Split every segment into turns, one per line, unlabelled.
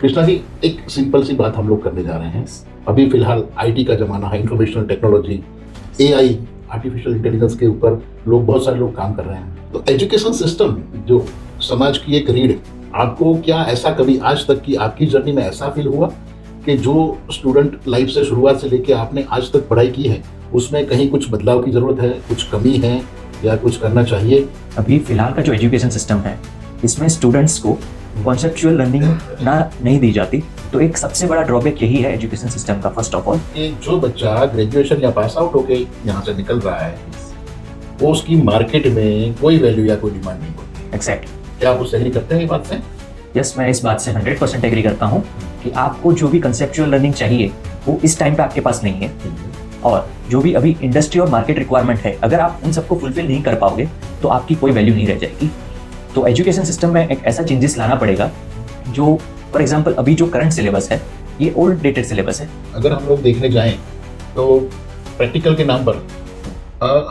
कृष्णा जी, एक सिंपल सी बात हम लोग करने जा रहे हैं। अभी फिलहाल आईटी का ज़माना है, informational technology, AI, artificial intelligence के ऊपर बहुत सारे लोग काम कर रहे हैं। तो एजुकेशन सिस्टम जो समाज की एक रीढ़, आपको क्या ऐसा कभी आज तक की आपकी जर्नी में ऐसा फील हुआ कि जो स्टूडेंट लाइफ से शुरुआत से लेके आपने आज तक पढ़ाई की है, उसमें कहीं कुछ बदलाव की ज़रूरत है, कुछ कमी है या कुछ करना चाहिए?
अभी फिलहाल का जो एजुकेशन सिस्टम है, इसमें स्टूडेंट्स को कॉन्सेप्चुअल लर्निंग नहीं दी जाती। तो एक सबसे बड़ा ड्रॉबैक यही है एजुकेशन सिस्टम का। फर्स्ट ऑफ ऑल,
जो बच्चा ग्रेजुएशन या पास आउट होके यहाँ से निकल रहा है, वो उसकी मार्केट में कोई वैल्यू या कोई डिमांड नहीं होती।
एग्जैक्ट।
क्या आप उससे एग्री करते हैं ये बात से?
यस, मैं इस बात से 100% एग्री करता हूँ कि आपको जो भी कंसेप्चुअल लर्निंग चाहिए वो इस टाइम पे आपके पास नहीं है। और जो भी अभी इंडस्ट्री और मार्केट रिक्वायरमेंट है, अगर आप उन सबको फुलफिल नहीं कर पाओगे तो आपकी कोई वैल्यू नहीं रह जाएगी। तो एजुकेशन सिस्टम में एक ऐसा चेंजेस लाना पड़ेगा जो, फॉर एग्जांपल, अभी जो करंट सिलेबस है ये ओल्ड डेटेड सिलेबस है।
अगर हम लोग देखने जाएं तो प्रैक्टिकल के नाम पर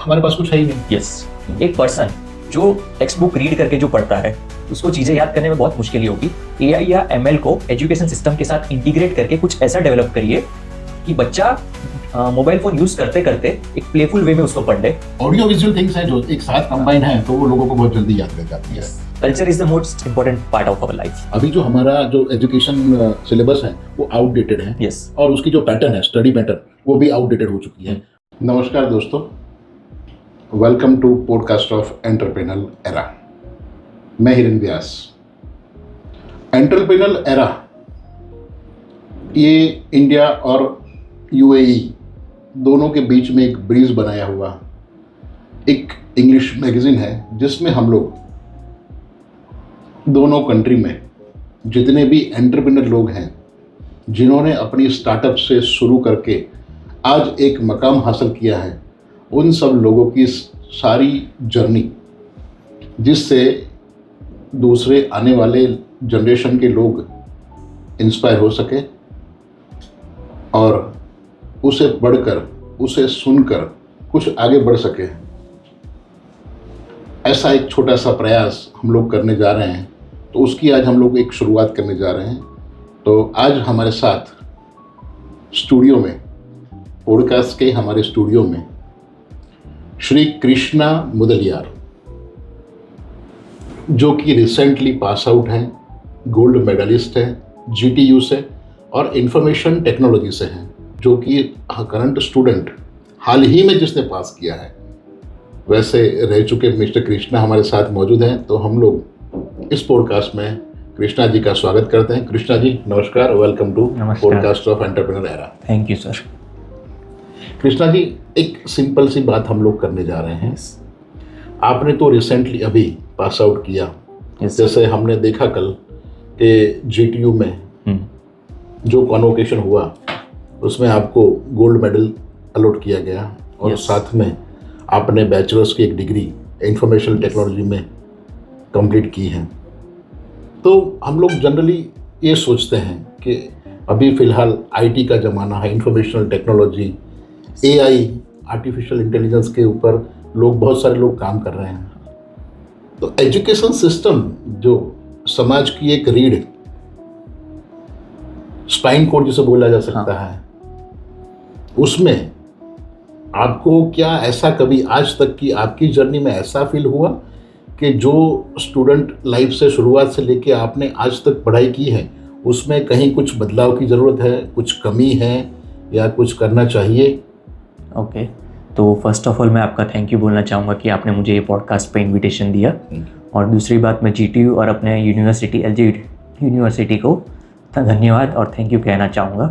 हमारे पास कुछ है ही नहीं।
यस, एक पर्सन जो टेक्स्ट बुक रीड करके जो पढ़ता है उसको चीज़ें याद करने में बहुत मुश्किल होगी। एआई या एमएल को एजुकेशन सिस्टम के साथ इंटीग्रेट करके कुछ ऐसा डेवलप करिए कि बच्चा मोबाइल फोन यूज करते करते एक प्लेफुल वे में उसको पढ़ ले।
ऑडियो विजुअल थिंग्स हैं जो एक साथ कंबाइन है, तो वो लोगों को बहुत जल्दी याद रह जाती है।
Culture is the most important part of our life.
अभी जो हमारा जो एजुकेशन सिलेबस है वो आउटडेटेड है।
यस।
और उसकी जो पैटर्न है, स्टडी पैटर्न, वो भी आउटडेटेड हो चुकी है। नमस्कार दोस्तों, welcome to podcast of entrepreneurial era. मैं हिरेन व्यास। एंटरप्रेन्योरल एरा ये इंडिया और यूएई दोनों के बीच में एक ब्रिज बनाया हुआ एक इंग्लिश मैगजीन है, जिसमें हम लोग दोनों कंट्री में जितने भी एंटरप्रेन्योर लोग हैं, जिन्होंने अपनी स्टार्टअप से शुरू करके आज एक मकाम हासिल किया है, उन सब लोगों की सारी जर्नी, जिससे दूसरे आने वाले जनरेशन के लोग इंस्पायर हो सके और उसे पढ़कर, उसे सुनकर कुछ आगे बढ़ सके, ऐसा एक छोटा सा प्रयास हम लोग करने जा रहे हैं। तो उसकी आज हम लोग एक शुरुआत करने जा रहे हैं। तो आज हमारे साथ स्टूडियो में, पॉडकास्ट के हमारे स्टूडियो में, श्री कृष्णा मुदलियार, जो कि रिसेंटली पास आउट हैं, गोल्ड मेडलिस्ट हैं जीटीयू से और इंफॉर्मेशन टेक्नोलॉजी से हैं, जो कि करंट स्टूडेंट हाल ही में जिसने पास किया है, वैसे रह चुके मिस्टर कृष्णा हमारे साथ मौजूद हैं। तो हम लोग इस पॉडकास्ट में कृष्णा जी का स्वागत करते हैं। कृष्णा जी नमस्कार, welcome to podcast of entrepreneurial era.
Thank you sir.
Krishna ji, एक सिंपल सी बात हम लोग करने जा रहे हैं। आपने तो रिसेंटली अभी पास आउट किया। जैसे हमने देखा कल कि जीटीयू में जो कॉन्वोकेशन हुआ, उसमें आपको गोल्ड मेडल अलॉट किया गया और साथ में आपने बैचलर्स की एक डिग्री इंफॉर्मेशन टेक्नोलॉजी में कंप्लीट की है। तो हम लोग जनरली ये सोचते हैं कि अभी फ़िलहाल आईटी का ज़माना है, informational technology, AI, artificial intelligence के ऊपर बहुत सारे लोग काम कर रहे हैं। तो एजुकेशन सिस्टम जो समाज की एक रीढ़, स्पाइन कोड जिसे बोला जा सकता है, उसमें आपको क्या ऐसा कभी आज तक की आपकी जर्नी में ऐसा फील हुआ कि जो स्टूडेंट लाइफ से शुरुआत से लेके आपने आज तक पढ़ाई की है, उसमें कहीं कुछ बदलाव की ज़रूरत है, कुछ कमी है या कुछ करना चाहिए?
ओके, तो फर्स्ट ऑफ ऑल मैं आपका थैंक यू बोलना चाहूँगा कि आपने मुझे ये पॉडकास्ट पे इनविटेशन दिया। और दूसरी बात, मैं जीटीयू और अपने यूनिवर्सिटी एलजी यूनिवर्सिटी को धन्यवाद और थैंक यू कहना चाहूँगा।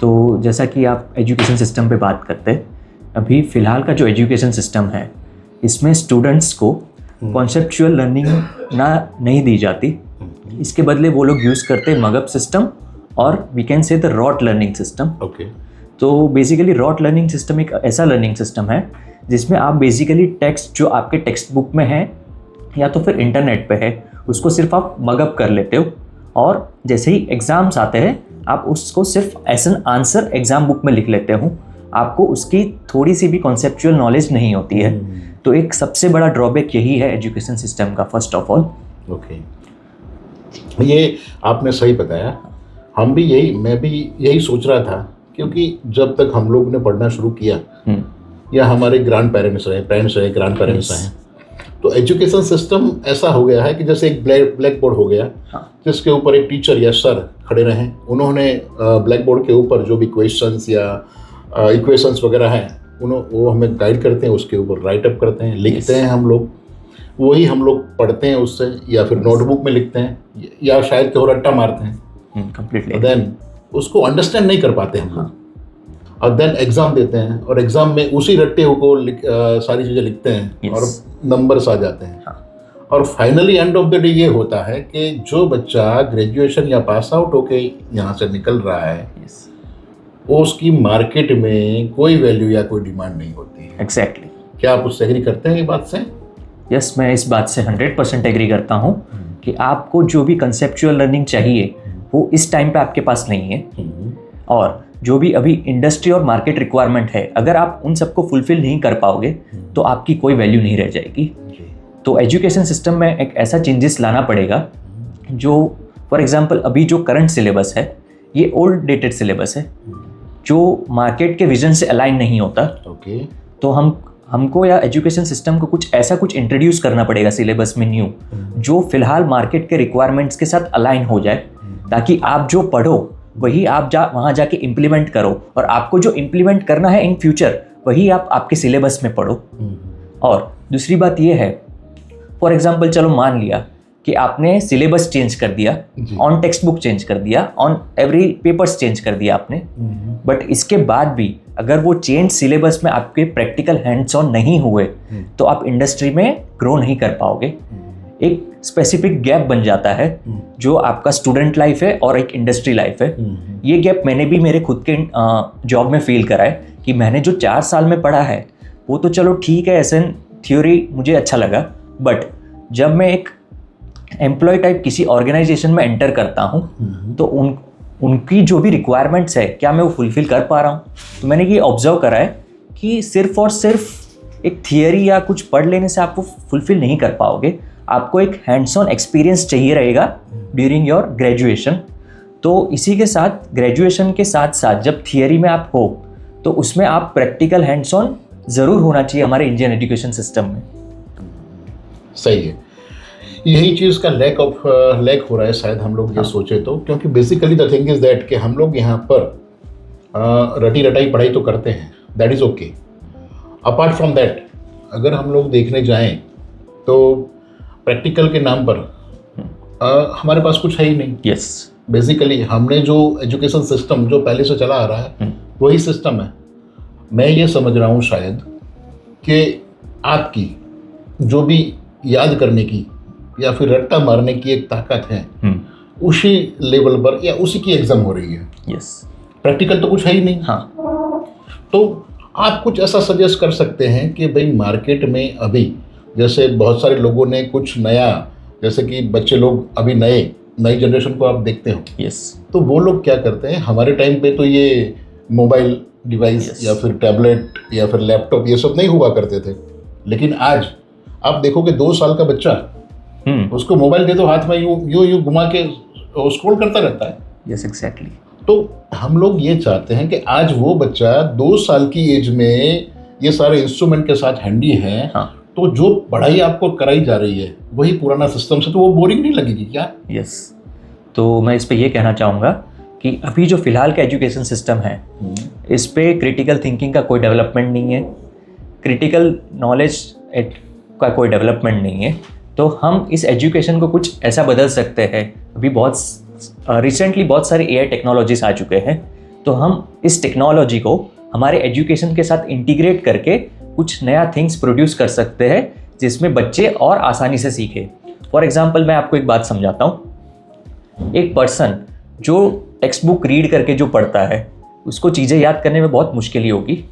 तो जैसा कि आप एजुकेशन सिस्टम पे बात करते हैं, अभी फ़िलहाल का जो एजुकेशन सिस्टम है, इसमें स्टूडेंट्स को कॉन्सेप्चुअल लर्निंग नहीं दी जाती। इसके बदले वो लोग यूज़ करते हैं मगअप सिस्टम और we can say the rote learning system.
Okay.
तो बेसिकली रॉट लर्निंग सिस्टम एक ऐसा लर्निंग सिस्टम है जिसमें आप बेसिकली टेक्स्ट जो आपके टेक्स्ट बुक में है या तो फिर इंटरनेट पे है, उसको सिर्फ आप मगअप कर लेते हो और जैसे ही एग्ज़ाम्स आते हैं आप उसको सिर्फ as an answer exam book में लिख लेते हो। आपको उसकी थोड़ी सी भी कॉन्सेप्चुअल नॉलेज नहीं होती है। तो एक सबसे बड़ा ड्रॉबैक यही है एजुकेशन सिस्टम का, फर्स्ट ऑफ ऑल।
ओके, ये आपने सही बताया। मैं भी यही सोच रहा था, क्योंकि जब तक हम लोग ने पढ़ना शुरू किया या हमारे ग्रैंड पेरेंट्स रहे ग्रैंड पेरेंट्स हैं, तो एजुकेशन सिस्टम ऐसा हो गया है कि जैसे एक ब्लैक बोर्ड हो गया, जिसके ऊपर एक टीचर या सर खड़े रहे, उन्होंने ब्लैक बोर्ड के ऊपर जो भी क्वेश्चंस या इक्वेशंस वगैरह हैं वो हमें गाइड करते हैं, उसके ऊपर राइट अप करते हैं, लिखते हैं हम लोग, वही हम लोग पढ़ते हैं उससे, या फिर नोटबुक में लिखते हैं, या शायद कहीं रट्टा मारते हैं कंप्लीटली, देन उसको अंडरस्टैंड नहीं कर पाते हम लोग, और देन एग्ज़ाम देते हैं, और एग्ज़ाम में उसी रट्टे को सारी चीज़ें लिखते हैं और नंबर्स आ जाते हैं। और finally end of the day ये होता है कि जो बच्चा ग्रेजुएशन या पास आउट होके यहाँ से निकल रहा है, उसकी मार्केट में कोई वैल्यू या कोई डिमांड नहीं होती है।
एग्जैक्टली।
क्या आप उससे एग्री करते हैं ये बात से?
यस, मैं इस बात से 100% एग्री करता हूँ कि आपको जो भी कंसेप्चुअल लर्निंग चाहिए वो इस टाइम पे आपके पास नहीं है, और जो भी अभी इंडस्ट्री और मार्केट रिक्वायरमेंट है, अगर आप उन सबको फुलफिल नहीं कर पाओगे तो आपकी कोई वैल्यू नहीं रह जाएगी। तो एजुकेशन सिस्टम में एक ऐसा चेंजेस लाना पड़ेगा जो, फॉर एग्जांपल, अभी जो करंट सिलेबस है ये ओल्ड डेटेड सिलेबस है जो मार्केट के विजन से अलाइन नहीं होता। तो हमको या एजुकेशन सिस्टम को कुछ इंट्रोड्यूस करना पड़ेगा सिलेबस में न्यू, जो फिलहाल मार्केट के रिक्वायरमेंट्स के साथ अलाइन हो जाए, ताकि आप जो पढ़ो वही आप वहाँ जाके इम्प्लीमेंट करो, और आपको जो इम्प्लीमेंट करना है इन फ्यूचर वही आप आपके सिलेबस में पढ़ो। और दूसरी बात ये है, फॉर एग्जांपल चलो मान लिया कि आपने सिलेबस चेंज कर दिया, ऑन टेक्स्ट बुक चेंज कर दिया, ऑन एवरी पेपर्स चेंज कर दिया आपने, बट इसके बाद भी अगर वो चेंज सिलेबस में आपके प्रैक्टिकल हैंड्स ऑन नहीं हुए तो आप इंडस्ट्री में ग्रो नहीं कर पाओगे। एक स्पेसिफिक गैप बन जाता है जो आपका स्टूडेंट लाइफ है और एक इंडस्ट्री लाइफ है। ये गैप मैंने भी मेरे खुद के जॉब में फील करा है कि मैंने जो 4 साल में पढ़ा है वो तो चलो ठीक है, ऐसे थ्योरी मुझे अच्छा लगा, बट जब मैं एक एम्प्लॉय टाइप किसी ऑर्गेनाइजेशन में एंटर करता हूँ तो उनकी जो भी रिक्वायरमेंट्स है क्या मैं वो फुलफिल कर पा रहा हूँ। तो मैंने ये ऑब्जर्व करा है कि सिर्फ और सिर्फ एक थियरी या कुछ पढ़ लेने से आप वो फुलफिल नहीं कर पाओगे, आपको एक हैंड्स ऑन एक्सपीरियंस चाहिए रहेगा ड्यूरिंग योर ग्रेजुएशन। तो इसी के साथ ग्रेजुएशन के साथ साथ जब थियरी में आप हो तो उसमें आप प्रैक्टिकल हैंड्स ऑन ज़रूर होना चाहिए हमारे इंडियन एजुकेशन सिस्टम में।
सही है, यही चीज़ का लैक हो रहा है शायद, हम लोग ये सोचे तो, क्योंकि basically the thing is that कि हम लोग यहाँ पर रटी रटाई पढ़ाई तो करते हैं, that is okay. Apart from that अगर हम लोग देखने जाएं तो प्रैक्टिकल के नाम पर हमारे पास कुछ है ही नहीं।
यस,
बेसिकली हमने जो एजुकेशन सिस्टम जो पहले से चला आ रहा है वही सिस्टम है। मैं ये समझ रहा हूँ शायद कि आपकी जो भी याद करने की या फिर रट्टा मारने की एक ताकत है, उसी लेवल पर या उसी की एग्जाम हो रही है।
यस,
प्रैक्टिकल तो कुछ है ही नहीं। तो आप कुछ ऐसा सजेस्ट कर सकते हैं कि भाई मार्केट में अभी जैसे बहुत सारे लोगों ने कुछ नया, जैसे कि बच्चे लोग अभी नई जनरेशन को आप देखते हो, तो वो लोग क्या करते हैं, हमारे टाइम पे तो ये मोबाइल डिवाइस या फिर टैबलेट या फिर लैपटॉप ये सब नहीं हुआ करते थे, लेकिन आज आप देखोगे 2 साल का बच्चा, उसको मोबाइल दे दो हाथ में, यूं घुमा के स्क्रॉल करता रहता है।
Yes, exactly.
तो हम लोग ये चाहते हैं कि आज वो बच्चा 2 साल की एज में ये सारे इंस्ट्रूमेंट के साथ हैंडी है, तो जो पढ़ाई आपको कराई जा रही है वही पुराना सिस्टम से, तो वो बोरिंग नहीं लगेगी क्या?
यस, तो मैं इस पे ये कहना चाहूँगा कि अभी जो फिलहाल का एजुकेशन सिस्टम है इस पे क्रिटिकल थिंकिंग का कोई डेवलपमेंट नहीं है, क्रिटिकल नॉलेज का कोई डेवलपमेंट नहीं है। तो हम इस एजुकेशन को कुछ ऐसा बदल सकते हैं। अभी रिसेंटली बहुत सारी AI टेक्नोलॉजीज आ चुके हैं, तो हम इस टेक्नोलॉजी को हमारे एजुकेशन के साथ इंटीग्रेट करके कुछ नया थिंग्स प्रोड्यूस कर सकते हैं जिसमें बच्चे और आसानी से सीखे। फॉर एग्जांपल मैं आपको एक बात समझाता हूँ। एक पर्सन जो टेक्स्ट बुक रीड करके जो पढ़ता है उसको चीज़ें याद करने में बहुत मुश्किल ही होगी,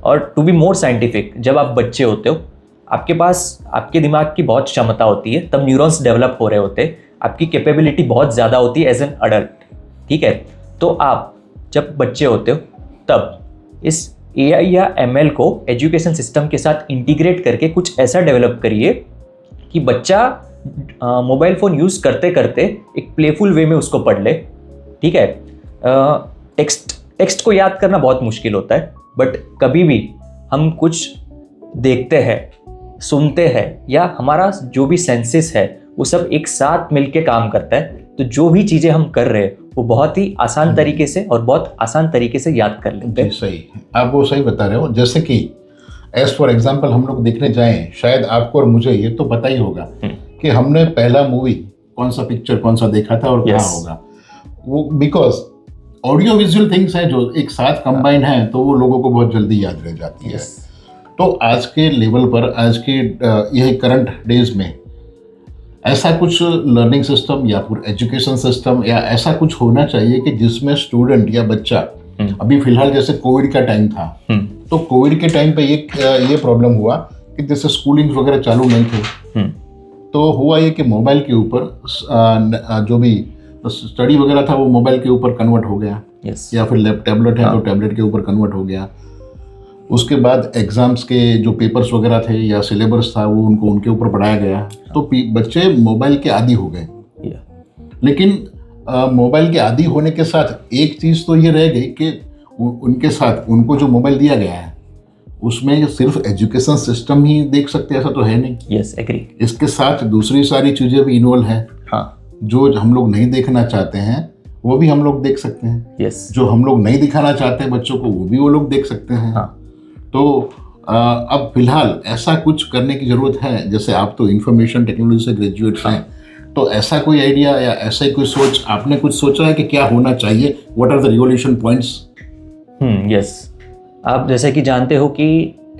और टू बी मोर साइंटिफिक, जब आप बच्चे होते हो आपके पास आपके दिमाग की बहुत क्षमता होती है, तब न्यूरॉन्स डेवलप हो रहे होते हैं, आपकी कैपेबिलिटी बहुत ज़्यादा होती है एज एन अडल्ट, ठीक है। तो आप जब बच्चे होते हो तब इस AI या ML को एजुकेशन सिस्टम के साथ इंटीग्रेट करके कुछ ऐसा डेवलप करिए कि बच्चा मोबाइल फ़ोन यूज़ करते करते एक प्लेफुल वे में उसको पढ़ ले, ठीक है। टेक्स्ट को याद करना बहुत मुश्किल होता है, बट कभी भी हम कुछ देखते हैं, सुनते हैं, या हमारा जो भी सेंसेस है वो सब एक साथ मिलके काम करता है, तो जो भी चीज़ें हम कर रहे हैं वो बहुत ही आसान तरीके से और बहुत आसान तरीके से याद कर लेते हैं।
सही, आप वो सही बता रहे हो। जैसे कि एज फॉर एग्जाम्पल हम लोग देखने जाएं, शायद आपको और मुझे ये तो पता ही होगा कि हमने पहला मूवी कौन सा पिक्चर कौन सा देखा था और कहाँ होगा वो, बिकॉज ऑडियो विजुअल थिंग्स हैं जो एक साथ कंबाइन है, तो वो लोगों को बहुत जल्दी याद रह जाती है। तो आज के लेवल पर, आज के यही करंट डेज में ऐसा कुछ लर्निंग सिस्टम या फिर एजुकेशन सिस्टम या ऐसा कुछ होना चाहिए कि जिसमें स्टूडेंट या बच्चा, अभी फिलहाल जैसे कोविड का टाइम था, तो कोविड के टाइम पे ये प्रॉब्लम हुआ कि जैसे स्कूलिंग वगैरह चालू नहीं थे, तो हुआ ये कि मोबाइल के ऊपर जो भी स्टडी वगैरह था वो मोबाइल के ऊपर कन्वर्ट हो गया, या फिर टैबलेट है तो टैबलेट के ऊपर कन्वर्ट हो गया। उसके बाद एग्ज़ाम्स के जो पेपर्स वगैरह थे या सिलेबस था वो उनके ऊपर पढ़ाया गया, तो बच्चे मोबाइल के आदी हो गए। लेकिन मोबाइल के आदी होने के साथ एक चीज़ तो ये रह गई कि उनके साथ उनको जो मोबाइल दिया गया है उसमें सिर्फ एजुकेशन सिस्टम ही देख सकते हैं, ऐसा तो है नहीं।
Yes, agree.
इसके साथ दूसरी सारी चीज़ें भी इन्वॉल्व हैं। जो हम लोग नहीं देखना चाहते हैं वो भी हम लोग देख सकते हैं। जो हम लोग नहीं दिखाना चाहते हैं बच्चों को, वो भी वो लोग देख सकते हैं। तो अब फिलहाल ऐसा कुछ करने की ज़रूरत है। जैसे आप तो इंफॉर्मेशन टेक्नोलॉजी से ग्रेजुएट हैं, तो ऐसा कोई आइडिया या ऐसा ही कोई सोच, आपने कुछ सोचा है कि क्या होना चाहिए? What are the revolution points?
Yes, आप जैसे कि जानते हो कि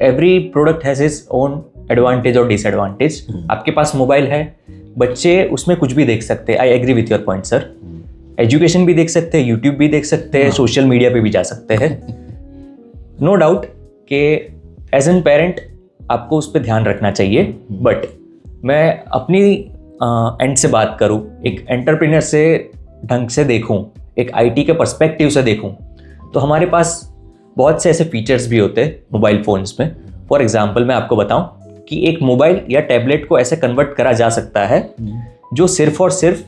every product has its own advantage और डिसएडवांटेज। आपके पास मोबाइल है, बच्चे उसमें कुछ भी देख सकते हैं। I agree with your point sir. Education भी देख सकते हैं, यूट्यूब भी देख सकते हैं, सोशल मीडिया पे भी जा सकते हैं। नो डाउट कि एज एन पेरेंट आपको उस पर ध्यान रखना चाहिए, बट मैं अपनी एंड से बात करूं, एक एंटरप्रेन्योर से ढंग से देखूं, एक आईटी के पर्सपेक्टिव से देखूं, तो हमारे पास बहुत से ऐसे फीचर्स भी होते हैं मोबाइल फ़ोन्स में। फॉर एग्जांपल मैं आपको बताऊं कि एक मोबाइल या टैबलेट को ऐसे कन्वर्ट करा जा सकता है जो सिर्फ और सिर्फ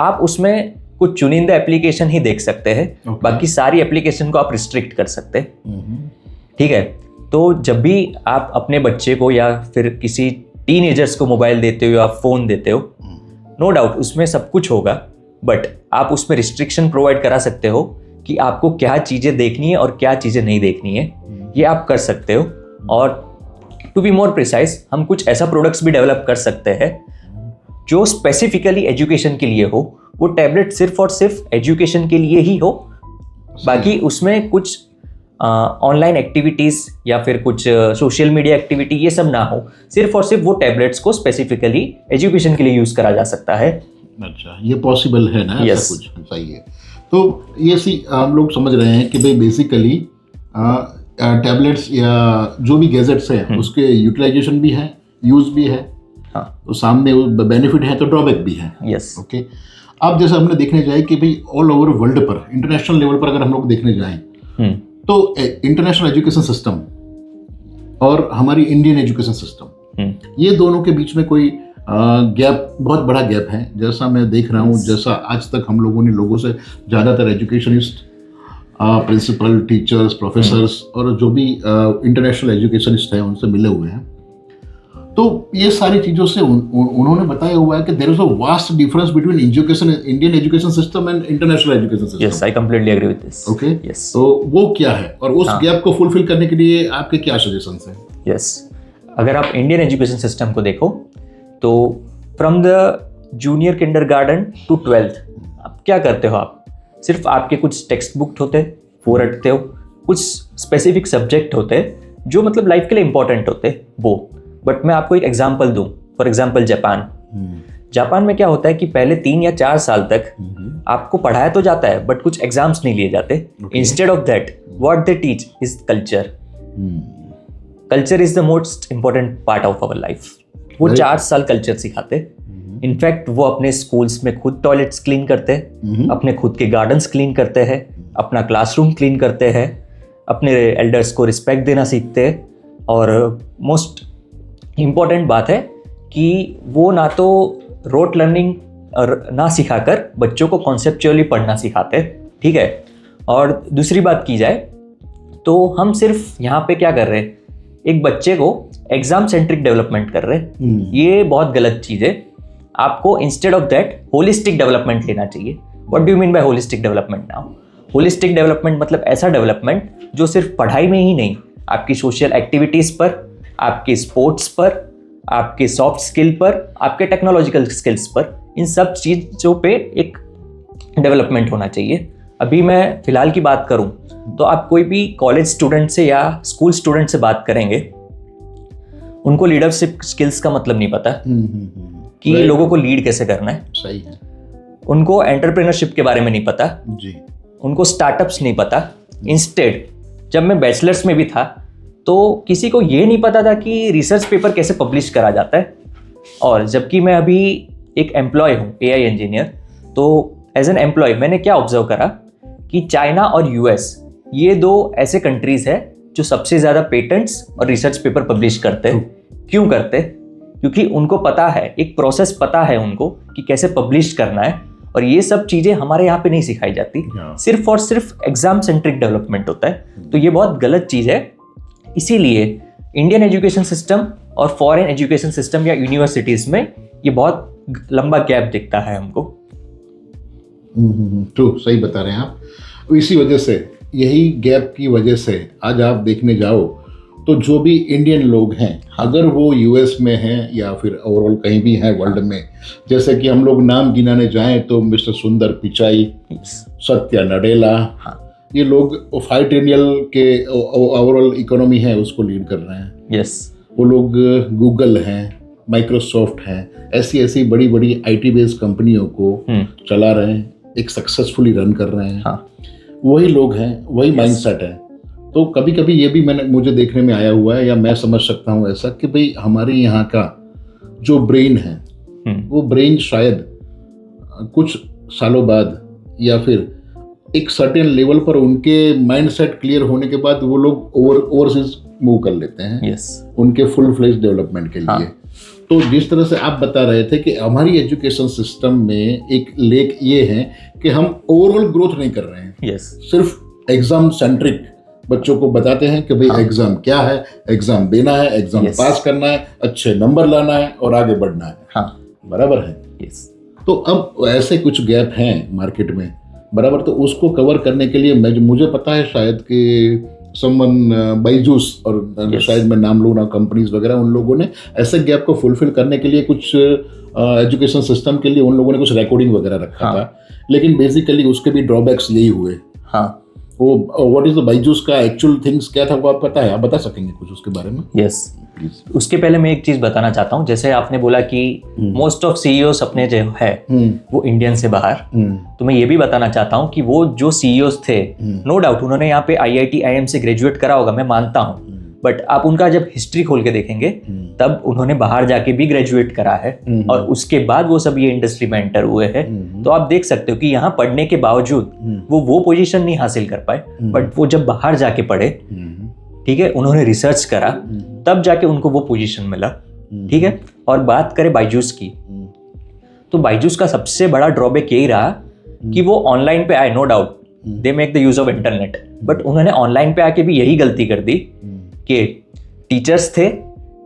आप उसमें कुछ चुनिंदा एप्लीकेशन ही देख सकते हैं। बाकी सारी एप्लीकेशन को आप रिस्ट्रिक्ट कर सकते हैं। ठीक है, तो जब भी आप अपने बच्चे को या फिर किसी टीनेजर्स को मोबाइल देते हो या फ़ोन देते हो, नो डाउट उसमें सब कुछ होगा, बट आप उसमें रिस्ट्रिक्शन प्रोवाइड करा सकते हो कि आपको क्या चीज़ें देखनी है और क्या चीज़ें नहीं देखनी है, ये आप कर सकते हो। और टू बी मोर प्रिसाइज, हम कुछ ऐसा प्रोडक्ट्स भी डेवलप कर सकते हैं जो स्पेसिफिकली एजुकेशन के लिए हो। वो टैबलेट सिर्फ और सिर्फ एजुकेशन के लिए ही हो, बाकी उसमें कुछ ऑनलाइन एक्टिविटीज़ या फिर कुछ सोशल मीडिया एक्टिविटी ये सब ना हो। सिर्फ और सिर्फ वो टैबलेट्स को स्पेसिफिकली एजुकेशन के लिए यूज़ करा जा सकता है।
अच्छा, ये पॉसिबल है ना?
Yes.
ऐसा कुछ सही है। तो ये हम लोग समझ रहे हैं कि भाई बेसिकली टैबलेट्स या जो भी गैजेट्स हैं उसके यूटिलाइजेशन भी है, यूज़ भी है। तो सामने बेनिफिट है तो ड्रॉबैक भी है।
Yes,
okay. अब जैसे हमने देखने जाए कि भाई ऑल ओवर वर्ल्ड पर, इंटरनेशनल लेवल पर अगर हम लोग देखने जाएं, तो इंटरनेशनल एजुकेशन सिस्टम और हमारी इंडियन एजुकेशन सिस्टम, ये दोनों के बीच में कोई गैप, बहुत बड़ा गैप है। जैसा मैं देख रहा हूँ, जैसा आज तक हम लोगों ने लोगों से ज़्यादातर एजुकेशनिस्ट, प्रिंसिपल, टीचर्स, प्रोफेसर्स और जो भी इंटरनेशनल एजुकेशनिस्ट हैं उनसे मिले हुए हैं, तो ये सारी चीज़ों से उन्होंने बताया हुआ है कि there is a vast difference between education, Indian education system and international education system.
Yes, I completely agree with this.
Okay, तो वो क्या है और उस गैप को फुलफिल करने के लिए आपके क्या सजेशंस हैं?
यस, अगर आप इंडियन एजुकेशन सिस्टम को देखो तो from the junior kindergarten to 12th आप क्या करते हो? आप सिर्फ आपके कुछ टेक्स्ट बुक होते, वो रटते हो, कुछ स्पेसिफिक सब्जेक्ट होते जो मतलब लाइफ के लिए इंपॉर्टेंट होते वो। बट मैं आपको एक एग्जांपल दूं, फॉर एग्जांपल जापान में क्या होता है कि पहले 3 या 4 साल तक आपको पढ़ाया तो जाता है बट कुछ एग्जाम्स नहीं लिए जाते। Instead of that what they teach is culture. Culture is the most important part of our life. वो 4 साल कल्चर सिखाते। इनफैक्ट वो अपने स्कूल्स में खुद टॉयलेट्स क्लीन करते हैं, अपने खुद के गार्डन्स क्लीन करते हैं, अपना क्लासरूम क्लीन करते हैं, अपने एल्डर्स को रिस्पेक्ट देना सीखते हैं। और मोस्ट इम्पॉर्टेंट बात है कि वो ना तो रोट लर्निंग ना सिखाकर बच्चों को कॉन्सेप्चुअली पढ़ना सिखाते। ठीक है। और दूसरी बात की जाए तो हम सिर्फ यहाँ पे क्या कर रहे हैं, एक बच्चे को एग्जाम सेंट्रिक डेवलपमेंट कर रहे हैं। ये बहुत गलत चीज़ है। आपको instead of that holistic development लेना चाहिए। What do you mean by holistic development now? Holistic development मतलब ऐसा डेवलपमेंट जो सिर्फ पढ़ाई में ही नहीं, आपकी सोशल एक्टिविटीज़ पर, आपके स्पोर्ट्स पर, आपके सॉफ्ट स्किल पर, आपके टेक्नोलॉजिकल स्किल्स पर, इन सब चीज़ों पे एक डेवलपमेंट होना चाहिए। अभी मैं फ़िलहाल की बात करूं तो आप कोई भी कॉलेज स्टूडेंट से या स्कूल स्टूडेंट से बात करेंगे, उनको लीडरशिप स्किल्स का मतलब नहीं पता कि लोगों को लीड कैसे करना है।
सही है।
उनको एंटरप्रेन्योरशिप के बारे में नहीं पता
जी।
उनको स्टार्टअप्स नहीं पता। इंस्टेड जब मैं बैचलर्स में भी था तो किसी को ये नहीं पता था कि रिसर्च पेपर कैसे पब्लिश करा जाता है। और जबकि मैं अभी एक एम्प्लॉय हूँ, AI इंजीनियर, तो एज एन एम्प्लॉय मैंने क्या ऑब्जर्व करा कि चाइना और US ये दो ऐसे कंट्रीज़ है जो सबसे ज़्यादा पेटेंट्स और रिसर्च पेपर पब्लिश करते हैं। क्यों करते? क्योंकि उनको पता है, एक प्रोसेस पता है उनको कि कैसे पब्लिश करना है। और ये सब चीज़ें हमारे यहाँ पे नहीं सिखाई जाती, सिर्फ और सिर्फ एग्जाम सेंट्रिक डेवलपमेंट होता है। तो ये बहुत गलत चीज़ है। इसीलिए इंडियन एजुकेशन सिस्टम और फॉरेन एजुकेशन सिस्टम या यूनिवर्सिटीज़ में ये बहुत लंबा गैप दिखता है हमको।
ट्रू, सही बता रहे हैं आप। इसी वजह से, यही गैप की वजह से आज आप देखने जाओ तो जो भी इंडियन लोग हैं, अगर वो US में हैं या फिर ओवरऑल कहीं भी हैं वर्ल्ड में, जैसे कि हम लोग नाम गिनाने जाएं तो मिस्टर सुंदर पिचाई, सत्या नडेला, ये लोग 5 ट्रिलियन के ओवरऑल इकोनॉमी है उसको लीड कर रहे हैं। वो लोग गूगल हैं, माइक्रोसॉफ्ट हैं, ऐसी ऐसी बड़ी बड़ी IT बेस्ड कंपनियों को चला रहे हैं, एक सक्सेसफुली रन कर रहे हैं। वही लोग हैं, वही माइंडसेट है। तो कभी कभी ये भी मुझे देखने में आया हुआ है, या मैं समझ सकता हूँ ऐसा कि भाई हमारे यहाँ का जो ब्रेन है, वो ब्रेन शायद कुछ सालों बाद या फिर एक सर्टेन लेवल पर उनके माइंडसेट क्लियर होने के बाद वो लोग ओवरसीज मूव कर लेते हैं उनके फुल फ्लेज डेवलपमेंट के लिए। तो जिस तरह से आप बता रहे थे कि हमारी एजुकेशन सिस्टम में एक लेक ये है कि हम ओवरऑल ग्रोथ नहीं कर रहे हैं। सिर्फ एग्जाम सेंट्रिक बच्चों को बताते हैं कि भाई एग्जाम क्या है, एग्जाम देना है, एग्जाम पास करना है, अच्छे नंबर लाना है और आगे बढ़ना है। बराबर है। तो अब ऐसे कुछ गैप हैं मार्केट में, बराबर। तो उसको कवर करने के लिए मुझे पता है शायद कि समवन बाइजूस और शायद मैं नाम लूँ ना, कंपनीज वगैरह, उन लोगों ने ऐसे गैप को फुलफिल करने के लिए कुछ एजुकेशन सिस्टम के लिए उन लोगों ने कुछ रिकॉर्डिंग वगैरह रखा था। लेकिन बेसिकली उसके भी ड्रॉबैक्स यही हुए। वो व्हाट इज द बाइजूस का एक्चुअल थिंग्स क्या था वो आप पता है? आप बता सकेंगे कुछ उसके बारे में?
प्लीज। उसके पहले मैं एक चीज बताना चाहता हूँ। जैसे आपने बोला कि मोस्ट ऑफ CEOs अपने जो है वो इंडियन से बाहर, तो मैं ये भी बताना चाहता हूँ कि वो जो CEOs थे, नो डाउट उन्होंने यहाँ पे IIT IIM से ग्रेजुएट करा होगा, मैं मानता हूँ। बट आप उनका जब हिस्ट्री खोल के देखेंगे तब उन्होंने बाहर जाके भी ग्रेजुएट करा है और उसके बाद वो सब ये इंडस्ट्री में एंटर हुए हैं। तो आप देख सकते हो कि यहाँ पढ़ने के बावजूद वो पोजीशन नहीं हासिल कर पाए। बट वो जब बाहर जाके पढ़े, ठीक है, उन्होंने रिसर्च करा, तब जाके उनको वो पोजीशन मिला। ठीक है। और बात करें बाइजूस की, तो बाइजूस का सबसे बड़ा ड्रॉबैक यही रहा कि वो ऑनलाइन पे आए, no doubt they make the use of internet, but उन्होंने ऑनलाइन पे आके भी यही गलती कर दी कि टीचर्स थे,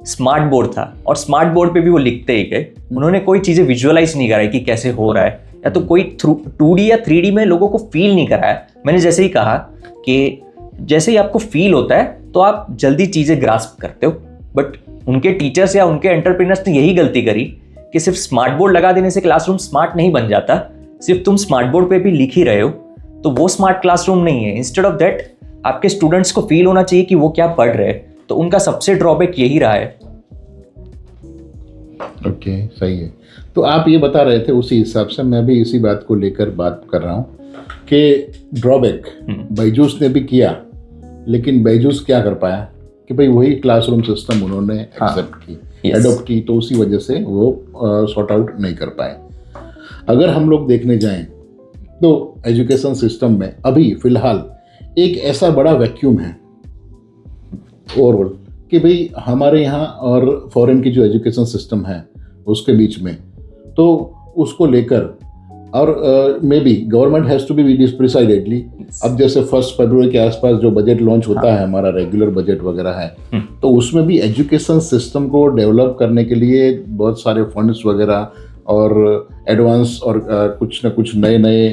स्मार्ट बोर्ड था और स्मार्ट बोर्ड पे भी वो लिखते ही गए। उन्होंने कोई चीज़ें विजुअलाइज नहीं कराई कि कैसे हो रहा है, या तो कोई 2D या 3D में लोगों को फील नहीं कराया। मैंने जैसे ही कहा कि जैसे ही आपको फील होता है तो आप जल्दी चीज़ें ग्रास्प करते हो। बट उनके टीचर्स या उनके एंटरप्रेन्योर्स ने यही गलती करी कि सिर्फ स्मार्ट बोर्ड लगा देने से क्लासरूम स्मार्ट नहीं बन जाता। सिर्फ तुम स्मार्ट बोर्ड पे भी लिख ही रहे हो तो वो स्मार्ट क्लासरूम नहीं है। इंस्टेड ऑफ दैट आपके स्टूडेंट्स को फील होना चाहिए कि वो क्या पढ़ रहे हैं। तो उनका सबसे ड्रॉबैक यही रहा है।
ओके, सही है। तो आप ये बता रहे थे, उसी हिसाब से मैं भी इसी बात को लेकर बात कर रहा हूँ कि ड्रॉबैक बाइजूस ने भी किया, लेकिन बाइजूस क्या कर पाया कि भाई वही क्लासरूम सिस्टम उन्होंने एक्सेप्ट की, एडॉप्ट की, तो उसी वजह से वो सॉर्ट आउट नहीं कर पाए। अगर हम लोग देखने जाएं तो एजुकेशन सिस्टम में अभी फिलहाल एक ऐसा बड़ा वैक्यूम है ओवरऑल कि भाई हमारे यहाँ और फॉरेन की जो एजुकेशन सिस्टम है उसके बीच में, तो उसको लेकर और may be government has to be decidedly, अब जैसे 1 फरवरी के आसपास जो बजट लॉन्च होता है, हमारा रेगुलर बजट वगैरह है, तो उसमें भी एजुकेशन सिस्टम को डेवलप करने के लिए बहुत सारे फंड्स वगैरह और एडवांस और कुछ ना कुछ नए नए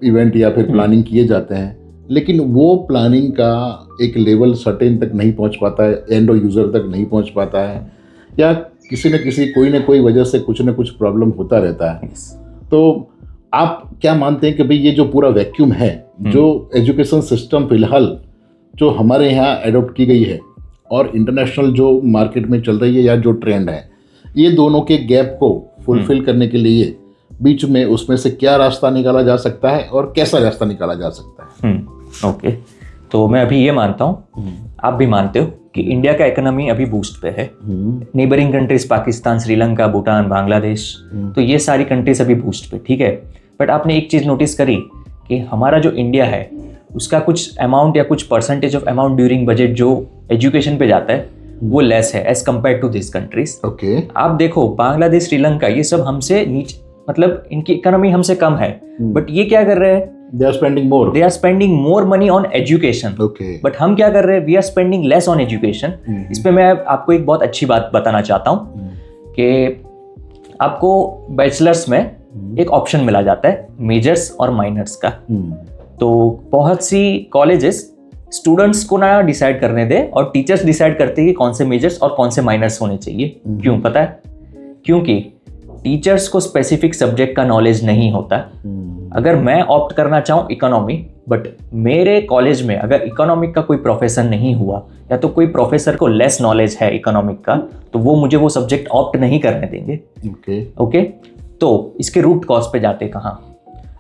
इवेंट या फिर प्लानिंग किए जाते हैं, लेकिन वो प्लानिंग का एक लेवल सर्टेन तक नहीं पहुंच पाता है, एंड यूज़र तक नहीं पहुंच पाता है, या किसी न किसी कोई ना कोई वजह से कुछ ना कुछ प्रॉब्लम होता रहता है। तो आप क्या मानते हैं कि भाई ये जो पूरा वैक्यूम है, जो एजुकेशन सिस्टम फिलहाल जो हमारे यहाँ एडॉप्ट की गई है और इंटरनेशनल जो मार्केट में चल रही है या जो ट्रेंड है, ये दोनों के गैप को फुलफिल करने के लिए बीच में उसमें से क्या रास्ता निकाला जा सकता है और कैसा रास्ता निकाला जा सकता है?
ओके, तो मैं अभी ये मानता हूँ, आप भी मानते हो कि इंडिया का इकोनॉमी अभी बूस्ट पे है। नेबरिंग कंट्रीज पाकिस्तान, श्रीलंका, भूटान, बांग्लादेश, तो ये सारी कंट्रीज अभी बूस्ट पे, ठीक है। बट आपने एक चीज़ नोटिस करी कि हमारा जो इंडिया है उसका कुछ अमाउंट या कुछ percentage of amount during budget जो एजुकेशन पे जाता है वो लेस है as compare to this countries.
Okay,
आप देखो बांग्लादेश, श्रीलंका, ये सब हमसे नीचे, मतलब इनकी इकोनॉमी हमसे कम है, बट ये क्या कर रहे हैं?
They are spending more
money on education.
Okay.
But हम क्या कर रहे हैं? We are spending less on education. इस पे मैं आपको एक बहुत अच्छी बात बताना चाहता हूँ कि आपको बैचलर्स में एक ऑप्शन मिला जाता है मेजर्स और माइनर्स का। तो बहुत सी कॉलेजेस स्टूडेंट्स को ना डिसाइड करने दे और टीचर्स डिसाइड करते हैं कि कौन से मेजर्स और कौन से माइनर्स होने चाहिए। क्यों पता है? क्योंकि टीचर्स को स्पेसिफिक सब्जेक्ट का नॉलेज नहीं होता। अगर मैं ऑप्ट करना चाहूँ इकोनॉमी, बट मेरे कॉलेज में अगर इकोनॉमिक का कोई प्रोफेसर नहीं हुआ या तो कोई प्रोफेसर को लेस नॉलेज है इकोनॉमिक का, तो वो मुझे वो सब्जेक्ट ऑप्ट नहीं करने देंगे। ओके, तो इसके रूट कॉज पे जाते कहाँ?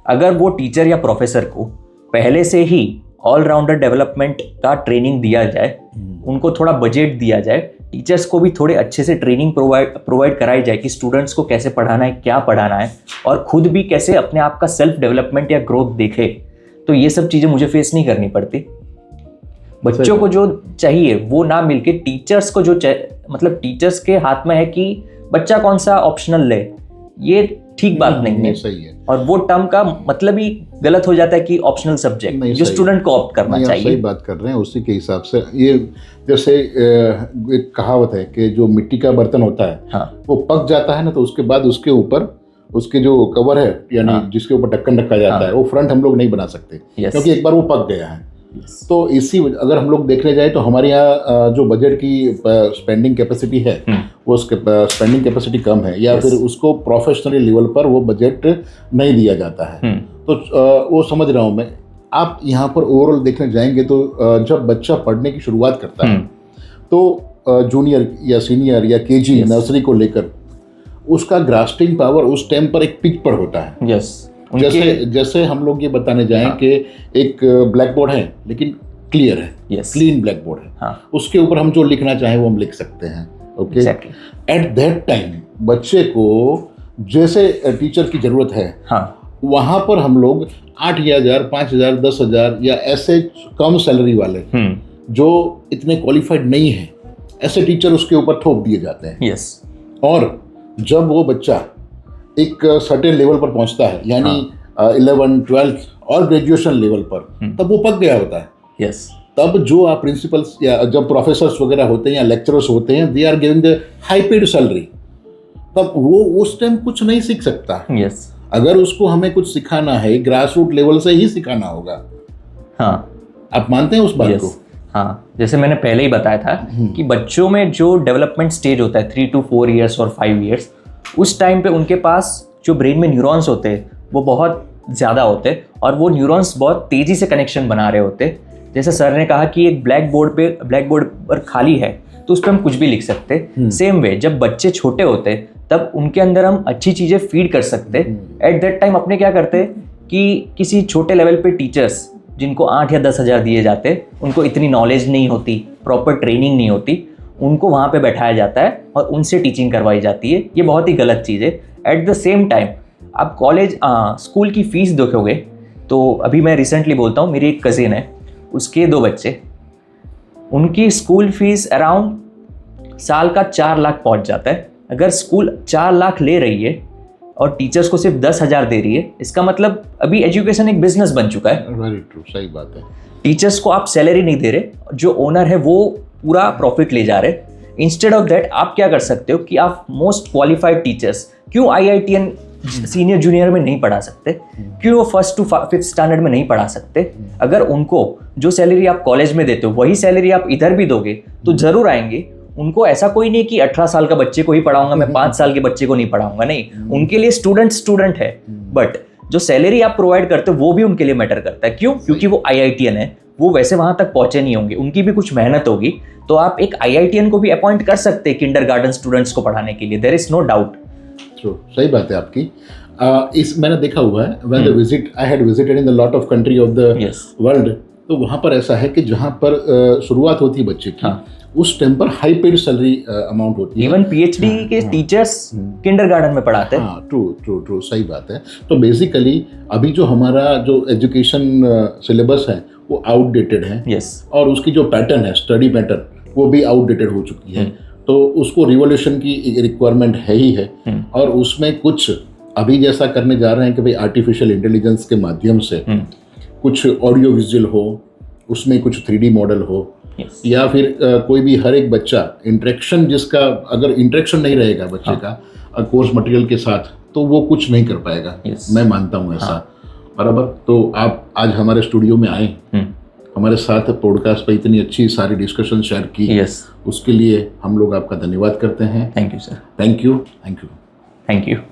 अगर वो टीचर या प्रोफेसर को पहले से ही ऑलराउंडर डेवलपमेंट का ट्रेनिंग दिया जाए, उनको थोड़ा बजट दिया जाए, टीचर्स को भी थोड़े अच्छे से ट्रेनिंग प्रोवाइड कराई जाए कि स्टूडेंट्स को कैसे पढ़ाना है, क्या पढ़ाना है, और खुद भी कैसे अपने आप का सेल्फ डेवलपमेंट या ग्रोथ देखे, तो ये सब चीज़ें मुझे फेस नहीं करनी पड़ती। बच्चों को जो चाहिए वो ना मिलके टीचर्स को जो मतलब टीचर्स के हाथ में है कि बच्चा कौन सा ऑप्शनल ले, ये ठीक बात नहीं है।
सही है। और
वो टर्म का मतलब ही गलत हो जाता है कि ऑप्शनल सब्जेक्ट जो स्टूडेंट को ऑप्ट करना चाहिए।
सही बात कर रहे हैं, उसी के हिसाब से ये जैसे एक कहावत है कि जो मिट्टी का बर्तन होता है, हाँ, वो पक जाता है ना, तो उसके बाद उसके ऊपर उसके जो कवर है यानी जिसके ऊपर ढक्कन रखा जाता है, वो फ्रंट हम लोग नहीं बना सकते क्योंकि एक बार वो पक गया है। तो इसी अगर हम लोग देखने जाए तो हमारे यहाँ जो बजट की स्पेंडिंग कैपेसिटी है वो स्पेंडिंग कैपेसिटी कम है, या फिर उसको प्रोफेशनली लेवल पर वो बजट नहीं दिया जाता है। तो वो समझ रहा हूँ मैं। आप यहाँ पर ओवरऑल देखने जाएंगे तो जब बच्चा पढ़ने की शुरुआत करता है तो जूनियर या सीनियर या केजी नर्सरी को लेकर उसका ग्रास्पिंग पावर उस टाइम पर एक पिक पर होता है। जैसे हम लोग ये बताने जाएं कि एक ब्लैक बोर्ड है लेकिन क्लियर है, क्लीन ब्लैक बोर्ड है, उसके ऊपर हम जो लिखना चाहें वो हम लिख सकते हैं। ओके, एट दैट टाइम बच्चे को जैसे टीचर की जरूरत है, वहाँ पर हम लोग 8,000, 5,000, 10,000 या ऐसे कम सैलरी वाले जो इतने क्वालिफाइड नहीं है, ऐसे टीचर उसके ऊपर थोप दिए जाते हैं। और जब वो बच्चा एक सर्टेन लेवल पर पहुंचता है, यानी 11, 12 और ग्रेजुएशन लेवल पर, तब वो पक गया होता है। तब जो आप प्रिंसिपल्स या जब प्रोफेसर्स वगैरह होते हैं या लेक्चरर्स होते हैं, they are giving the high paid salary, तब वो उस टाइम कुछ नहीं सीख सकता। अगर उसको हमें कुछ सिखाना है, ग्रास रूट लेवल से ही सिखाना होगा। आप मानते हैं उस बात को?
हाँ, जैसे मैंने पहले ही बताया था कि बच्चों में जो डेवलपमेंट स्टेज होता है 3 to 4 years और 5 years, उस टाइम पे उनके पास जो ब्रेन में न्यूरॉन्स होते हैं वो बहुत ज़्यादा होते हैं और वो न्यूरॉन्स बहुत तेज़ी से कनेक्शन बना रहे होते हैं। जैसे सर ने कहा कि एक ब्लैक बोर्ड पर खाली है तो उस पर हम कुछ भी लिख सकते हैं। सेम वे जब बच्चे छोटे होते हैं तब उनके अंदर हम अच्छी चीज़ें फीड कर सकते हैं। एट दैट टाइम अपने क्या करते हैं कि किसी छोटे लेवल पे टीचर्स जिनको 8 या 10,000 दिए जाते, उनको इतनी नॉलेज नहीं होती, प्रॉपर ट्रेनिंग नहीं होती, उनको वहाँ पे बैठाया जाता है और उनसे टीचिंग करवाई जाती है। ये बहुत ही गलत चीज़ है। एट द सेम टाइम आप स्कूल की फ़ीस देखोगे तो अभी मैं रिसेंटली बोलता हूँ, मेरी एक कज़िन है, उसके 2 बच्चे, उनकी स्कूल फीस अराउंड साल का 4 लाख पहुँच जाता है। अगर स्कूल 4 लाख ले रही है और टीचर्स को सिर्फ 10,000 दे रही है, इसका मतलब अभी एजुकेशन एक बिजनेस बन चुका है।
वेरी ट्रू, सही बात है।
टीचर्स को आप सैलरी नहीं दे रहे, जो ओनर है वो पूरा प्रॉफिट ले जा रहे। इंस्टेड ऑफ दैट आप क्या कर सकते हो कि आप मोस्ट क्वालिफाइड टीचर्स क्यों IITN सीनियर जूनियर में नहीं पढ़ा सकते, क्यों वो 1st to 5th स्टैंडर्ड में नहीं पढ़ा सकते। अगर उनको जो सैलरी आप कॉलेज में देते हो वही सैलरी आप इधर भी दोगे तो जरूर आएंगे। उनको ऐसा कोई नहीं कि 18 साल का बच्चे को ही पढ़ाऊंगा मैं, 5 साल के बच्चे को नहीं पढ़ाऊंगा, नहीं, उनके लिए स्टूडेंट है। बट जो सैलरी आप प्रोवाइड करते हो वो भी उनके लिए मैटर करता है। क्यों? क्योंकि वो IITN है, वो वैसे वहां तक पहुंचे नहीं होंगे, उनकी भी कुछ मेहनत होगी। तो आप एक IITN को भी अपॉइंट कर सकते हैं किंडरगार्टन स्टूडेंट्स को पढ़ाने के लिए, there is no doubt.
True, सही बात है आपकी। इस मैंने देखा हुआ है, when the visit I had visited in the lot of country of the world, तो वहाँ पर ऐसा है कि जहाँ पर शुरुआत होती है बच्चे की, उस टाइम पर हाई पेड सैलरी अमाउंट होती है।
इवन PhD के टीचर्स किंडरगार्टन में पढ़ाते हैं।
हाँ, ट्रू, सही बात है। तो बेसिकली अभी जो हमारा जो एजुकेशन सिलेबस है वो आउटडेटेड है। और उसकी जो पैटर्न है, स्टडी पैटर्न, वो भी आउटडेटेड हो चुकी है। तो उसको रिवोल्यूशन की रिक्वायरमेंट है ही है। और उसमें कुछ अभी जैसा करने जा रहे हैं कि भाई आर्टिफिशियल इंटेलिजेंस के माध्यम से कुछ ऑडियो विजुअल हो, उसमें कुछ 3D मॉडल हो, या फिर कोई भी हर एक बच्चा इंटरेक्शन, जिसका अगर इंटरेक्शन नहीं रहेगा बच्चे का कोर्स मटेरियल के साथ, तो वो कुछ नहीं कर पाएगा। मैं मानता हूँ ऐसा, बराबर। तो आप आज हमारे स्टूडियो में आए, हमारे साथ पॉडकास्ट पे इतनी अच्छी सारी डिस्कशन शेयर की, उसके लिए हम लोग आपका धन्यवाद करते हैं।
Thank you sir.
Thank you.